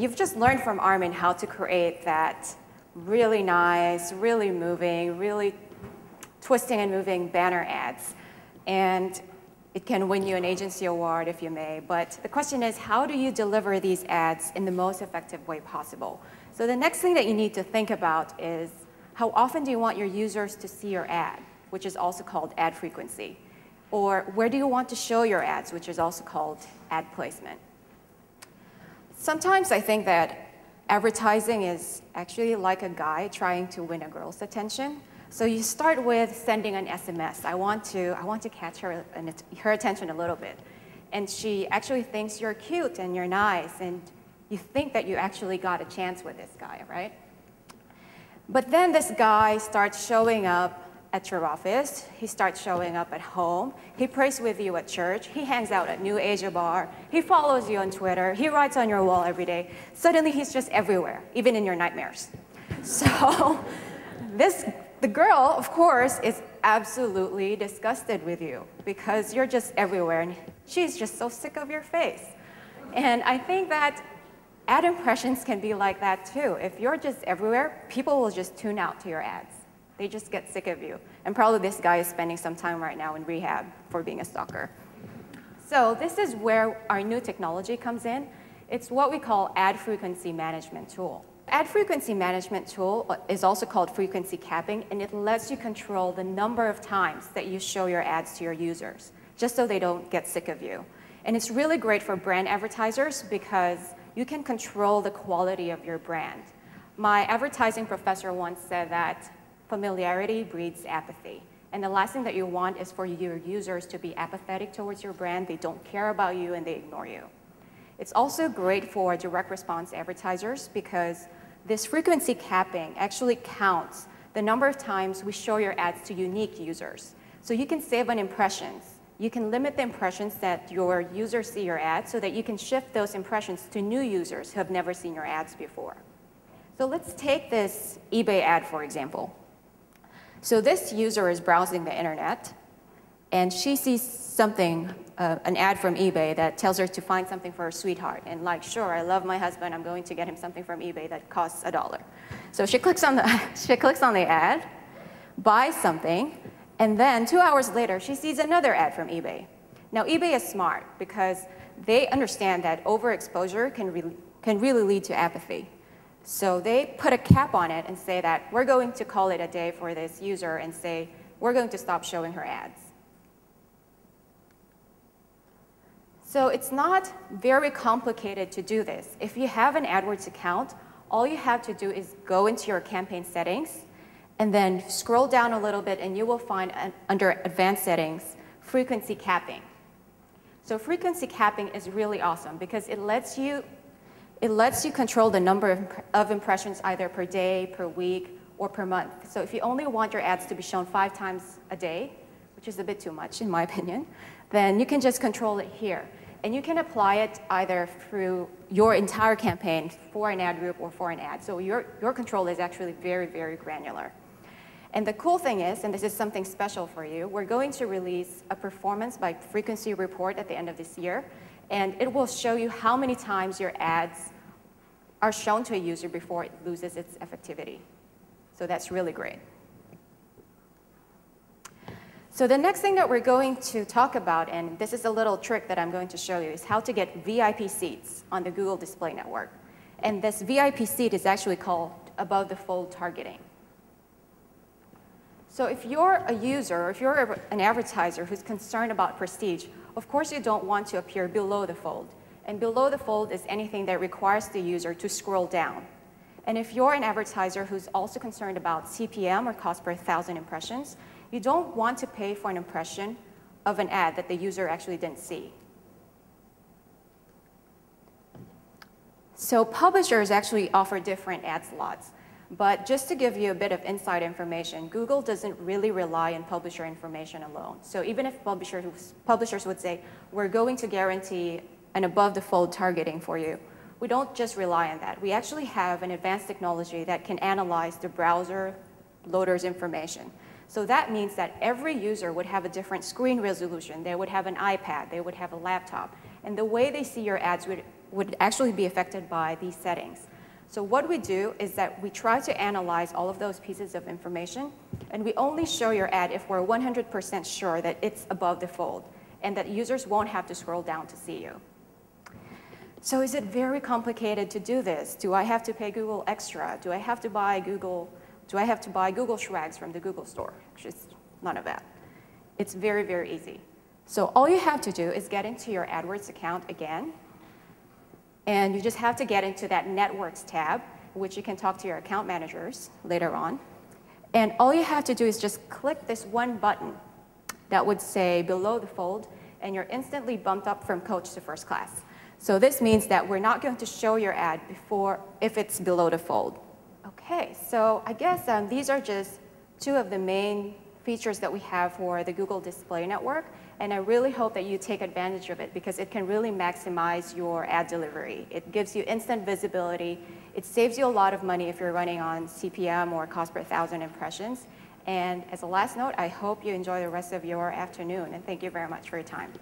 you've just learned from Armin how to create that really nice, really moving, really twisting and moving banner ads. And it can win you an agency award if you may. But the question is, how do you deliver these ads in the most effective way possible? So the next thing that you need to think about is, how often do you want your users to see your ad, which is also called ad frequency? Or where do you want to show your ads, which is also called ad placement? Sometimes I think that advertising is actually like a guy trying to win a girl's attention. So you start with sending an SMS. I want to catch her attention a little bit. And she actually thinks you're cute and you're nice, and you think that you actually got a chance with this guy, right? But then this guy starts showing up at your office. He starts showing up at home. He prays with you at church. He hangs out at New Asia Bar. He follows you on Twitter. He writes on your wall every day. Suddenly, he's just everywhere, even in your nightmares. So the girl, of course, is absolutely disgusted with you because you're just everywhere, and she's just so sick of your face. And I think that ad impressions can be like that too. If you're just everywhere, people will just tune out to your ads. They just get sick of you. And probably this guy is spending some time right now in rehab for being a stalker. So this is where our new technology comes in. It's what we call ad frequency management tool. Ad frequency management tool is also called frequency capping, and it lets you control the number of times that you show your ads to your users, just so they don't get sick of you. And it's really great for brand advertisers because you can control the quality of your brand. My advertising professor once said that familiarity breeds apathy. And the last thing that you want is for your users to be apathetic towards your brand. They don't care about you and they ignore you. It's also great for direct response advertisers because this frequency capping actually counts the number of times we show your ads to unique users. So you can save on impressions. You can limit the impressions that your users see your ads so that you can shift those impressions to new users who have never seen your ads before. So let's take this eBay ad, for example. So this user is browsing the internet, and she sees something, an ad from eBay that tells her to find something for her sweetheart. And like, sure, I love my husband. I'm going to get him something from eBay that costs $1. So she clicks on the ad, buys something, and then 2 hours later, she sees another ad from eBay. Now, eBay is smart because they understand that overexposure can really lead to apathy. So they put a cap on it and say that we're going to call it a day for this user and say we're going to stop showing her ads. So it's not very complicated to do this. If you have an AdWords account, all you have to do is go into your campaign settings and then scroll down a little bit, and you will find under Advanced Settings, Frequency Capping. So frequency capping is really awesome because it lets you control the number of impressions either per day, per week, or per month. So if you only want your ads to be shown 5 times a day, which is a bit too much in my opinion, then you can just control it here. And you can apply it either through your entire campaign for an ad group or for an ad. So your control is actually very, very granular. And the cool thing is, and this is something special for you, we're going to release a performance by frequency report at the end of this year. And it will show you how many times your ads are shown to a user before it loses its effectivity. So that's really great. So the next thing that we're going to talk about, and this is a little trick that I'm going to show you, is how to get VIP seats on the Google Display Network. And this VIP seat is actually called above the fold targeting. So if you're a user, or if you're an advertiser who's concerned about prestige, of course you don't want to appear below the fold. And below the fold is anything that requires the user to scroll down. And if you're an advertiser who's also concerned about CPM, or cost per 1,000 impressions, you don't want to pay for an impression of an ad that the user actually didn't see. So publishers actually offer different ad slots. But just to give you a bit of inside information, Google doesn't really rely on publisher information alone. So even if publishers would say, we're going to guarantee an above-the-fold targeting for you, we don't just rely on that. We actually have an advanced technology that can analyze the browser loader's information. So that means that every user would have a different screen resolution. They would have an iPad. They would have a laptop. And the way they see your ads would would actually be affected by these settings. So what we do is that we try to analyze all of those pieces of information, and we only show your ad if we're 100% sure that it's above the fold and that users won't have to scroll down to see you. So is it very complicated to do this? Do I have to pay Google Extra? Do I have to buy Google Shrugs from the Google Store? Actually, it's none of that. It's very, very easy. So all you have to do is get into your AdWords account again, and you just have to get into that Networks tab, which you can talk to your account managers later on. And all you have to do is just click this one button that would say below the fold, and you're instantly bumped up from coach to first class. So this means that we're not going to show your ad if it's below the fold. Okay, so I guess these are just two of the main features that we have for the Google Display Network, and I really hope that you take advantage of it because it can really maximize your ad delivery. It gives you instant visibility. It saves you a lot of money if you're running on CPM or cost per 1,000 impressions. And as a last note, I hope you enjoy the rest of your afternoon, and thank you very much for your time.